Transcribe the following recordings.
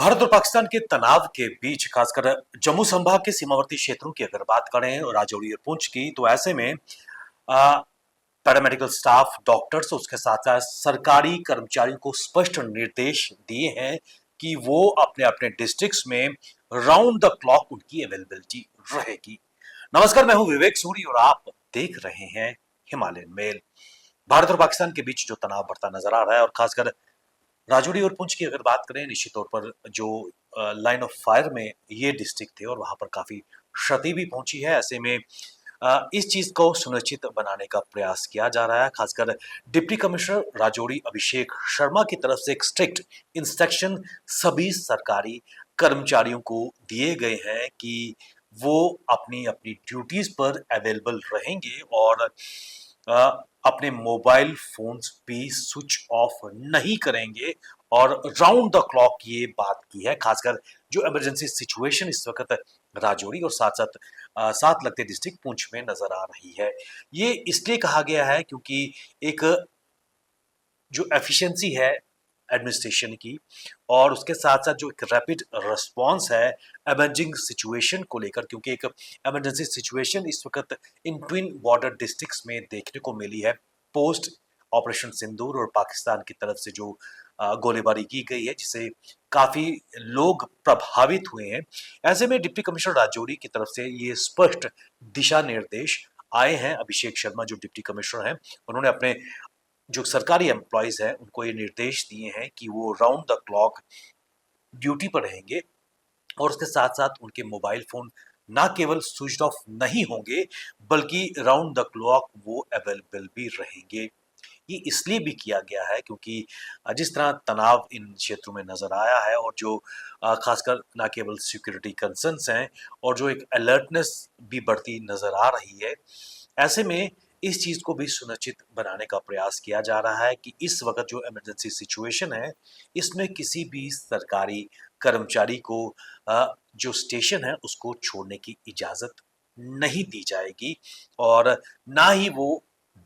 भारत और पाकिस्तान के तनाव के बीच खासकर जम्मू संभाग के सीमावर्ती क्षेत्रों की अगर बात करें और राजौरी और पुंछ की, तो ऐसे में पैरामेडिकल स्टाफ, डॉक्टर्स, उसके साथ साथ सरकारी कर्मचारियों को स्पष्ट निर्देश दिए हैं कि वो अपने अपने डिस्ट्रिक्ट्स में राउंड द क्लॉक उनकी अवेलेबिलिटी रहेगी। नमस्कार, मैं हूं विवेक सूरी और आप देख रहे हैं हिमालयन मेल। भारत और पाकिस्तान के बीच जो तनाव बढ़ता नजर आ रहा है और खासकर राजौरी और पुंछ की अगर बात करें, निश्चित तौर पर जो लाइन ऑफ फायर में ये डिस्ट्रिक्ट थे और वहां पर काफी क्षति भी पहुंची है। ऐसे में इस चीज को सुनिश्चित बनाने का प्रयास किया जा रहा है। खासकर डिप्टी कमिश्नर राजौरी अभिषेक शर्मा की तरफ से एक स्ट्रिक्ट इंस्ट्रक्शन सभी सरकारी कर्मचारियों को दिए गए हैं कि वो अपनी अपनी ड्यूटीज पर अवेलेबल रहेंगे और अपने मोबाइल फोन्स भी स्विच ऑफ नहीं करेंगे और राउंड द क्लॉक ये बात की है। खासकर जो इमरजेंसी सिचुएशन इस वक्त राजौरी और साथ साथ साथ लगते डिस्ट्रिक्ट पुंछ में नजर आ रही है, ये इसलिए कहा गया है क्योंकि एक जो एफिशिएंसी है एडमिनिस्ट्रेशन की और उसके साथ साथ जो एक रैपिड रिस्पांस है इमरजिंग सिचुएशन को लेकर, क्योंकि एक इमरजेंसी सिचुएशन इस वक्त इन ट्विन बॉर्डर डिस्ट्रिक्ट्स में देखने को मिली है पोस्ट ऑपरेशन सिंदूर और पाकिस्तान की तरफ से जो गोलीबारी की गई है, जिससे काफी लोग प्रभावित हुए हैं। ऐसे में डिप्टी कमिश्नर राजौरी की तरफ से ये स्पष्ट दिशा निर्देश आए हैं। अभिषेक शर्मा जो डिप्टी कमिश्नर हैं, उन्होंने अपने जो सरकारी एम्प्लॉयज हैं उनको ये निर्देश दिए हैं कि वो राउंड द क्लॉक ड्यूटी पर रहेंगे और उसके साथ साथ उनके मोबाइल फोन ना केवल स्विच ऑफ नहीं होंगे बल्कि राउंड द क्लॉक वो अवेलेबल भी रहेंगे। ये इसलिए भी किया गया है क्योंकि जिस तरह तनाव इन क्षेत्रों में नजर आया है और जो खासकर ना केवल सिक्योरिटी कंसर्न्स हैं और जो एक अलर्टनेस भी बढ़ती नजर आ रही है, ऐसे में इस चीज को भी सुनिश्चित बनाने का प्रयास किया जा रहा है कि इस वक्त जो इमरजेंसी सिचुएशन है इसमें किसी भी सरकारी कर्मचारी को जो स्टेशन है उसको छोड़ने की इजाजत नहीं दी जाएगी और ना ही वो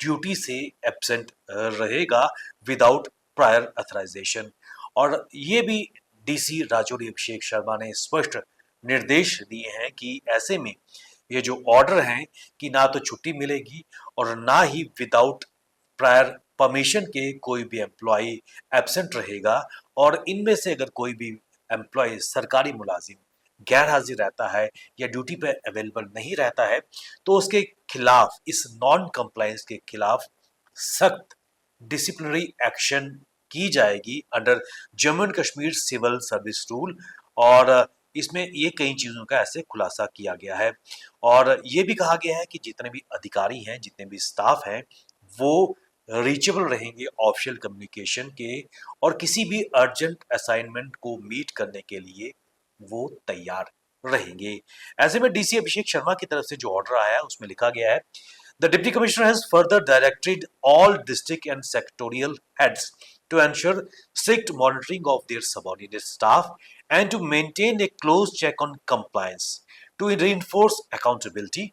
ड्यूटी से एब्सेंट रहेगा विदाउट प्रायर अथराइजेशन। और ये भी डीसी राजौरी अभिषेक शर्मा ने स्पष्ट निर्देश दिए हैं कि ऐसे में ये जो ऑर्डर हैं कि ना तो छुट्टी मिलेगी और ना ही विदाउट प्रायर परमिशन के कोई भी एम्प्लॉय एब्सेंट रहेगा और इनमें से अगर कोई भी एम्प्लॉय सरकारी मुलाजिम गैर हाजिर रहता है या ड्यूटी पे अवेलेबल नहीं रहता है तो उसके खिलाफ, इस नॉन कंप्लायंस के खिलाफ सख्त डिसिप्लिनरी एक्शन की जाएगी under Jammu and Kashmir civil service rule. और इसमें ये कई चीजों का ऐसे खुलासा किया गया है और ये भी कहा गया है कि जितने भी अधिकारी हैं, जितने भी स्टाफ हैं, वो रीचेबल रहेंगे ऑफिशियल कम्युनिकेशन के और किसी भी अर्जेंट असाइनमेंट को मीट करने के लिए वो तैयार रहेंगे। ऐसे में डीसी अभिषेक शर्मा की तरफ से जो ऑर्डर आया है उसमें लिखा गया है, the deputy commissioner has further directed all district and sectoral heads to ensure strict monitoring of their subordinate staff and to maintain a close check on compliance. To reinforce accountability,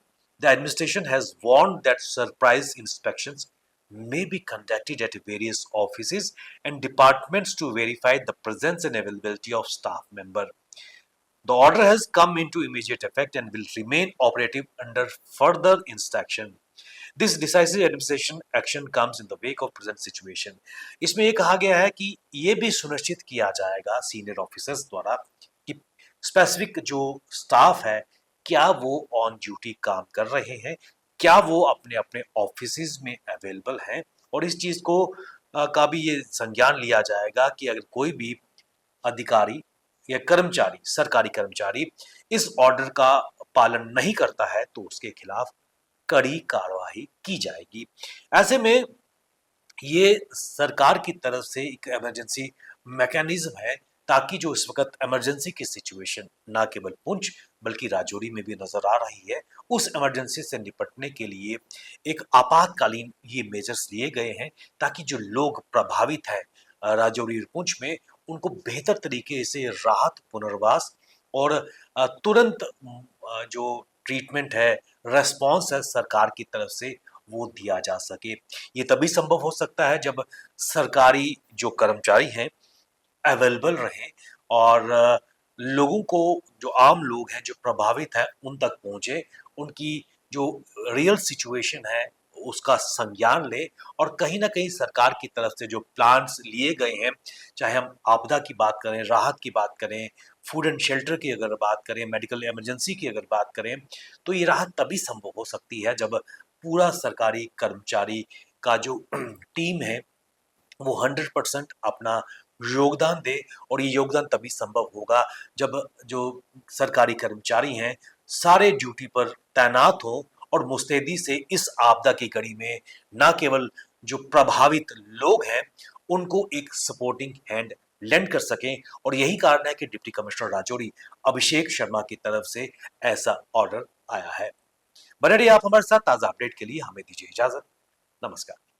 the administration has warned that surprise inspections may be conducted at various offices and departments to verify the presence and availability of staff member. The order has come into immediate effect and will remain operative under further instruction. This decisive administration action comes in the wake of present situation. इसमें ये कहा गया है कि ये भी सुनिश्चित किया जाएगा सीनियर ऑफिसर्स द्वारा कि स्पेसिफिक जो स्टाफ है क्या वो ऑन ड्यूटी काम कर रहे हैं, क्या वो अपने अपने ऑफिस में अवेलेबल हैं और इस चीज को का भी ये संज्ञान लिया जाएगा कि अगर कोई भी अधिकारी या कर्मचारी, सरकारी कर्मचारी इस ऑर्डर का पालन नहीं करता है तो उसके खिलाफ कड़ी कार्रवाई की जाएगी। ऐसे में ये सरकार की तरफ से एक इमरजेंसी मैकेनिज्म है ताकि जो इस वक्त इमरजेंसी की सिचुएशन ना केवल पुंछ बल्कि राजौरी में भी नजर आ रही है, उस इमरजेंसी से निपटने के लिए एक आपातकालीन ये मेजर्स लिए गए हैं ताकि जो लोग प्रभावित हैं राजौरी और पुंछ में उनको बेहतर तरीके से राहत, पुनर्वास और तुरंत जो ट्रीटमेंट है, रेस्पॉन्स है सरकार की तरफ से वो दिया जा सके। ये तभी संभव हो सकता है जब सरकारी जो कर्मचारी हैं अवेलेबल रहें और लोगों को, जो आम लोग हैं जो प्रभावित हैं, उन तक पहुंचे, उनकी जो रियल सिचुएशन है उसका संज्ञान ले, और कहीं ना कहीं सरकार की तरफ से जो प्लान्स लिए गए हैं, चाहे हम आपदा की बात करें, राहत की बात करें, फूड एंड शेल्टर की अगर बात करें, मेडिकल इमरजेंसी की अगर बात करें, तो ये राहत तभी संभव हो सकती है जब पूरा सरकारी कर्मचारी का जो टीम है वो 100% अपना योगदान दे। और ये योगदान तभी संभव होगा जब जो सरकारी कर्मचारी हैं सारे ड्यूटी पर तैनात हो और मुस्तैदी से इस आपदा की घड़ी में न केवल जो प्रभावित लोग हैं उनको एक सपोर्टिंग हैंड लेंड कर सकें। और यही कारण है कि डिप्टी कमिश्नर राजौरी अभिषेक शर्मा की तरफ से ऐसा ऑर्डर आया है। बने रहिए आप हमारे साथ। ताजा अपडेट के लिए हमें दीजिए इजाजत। नमस्कार।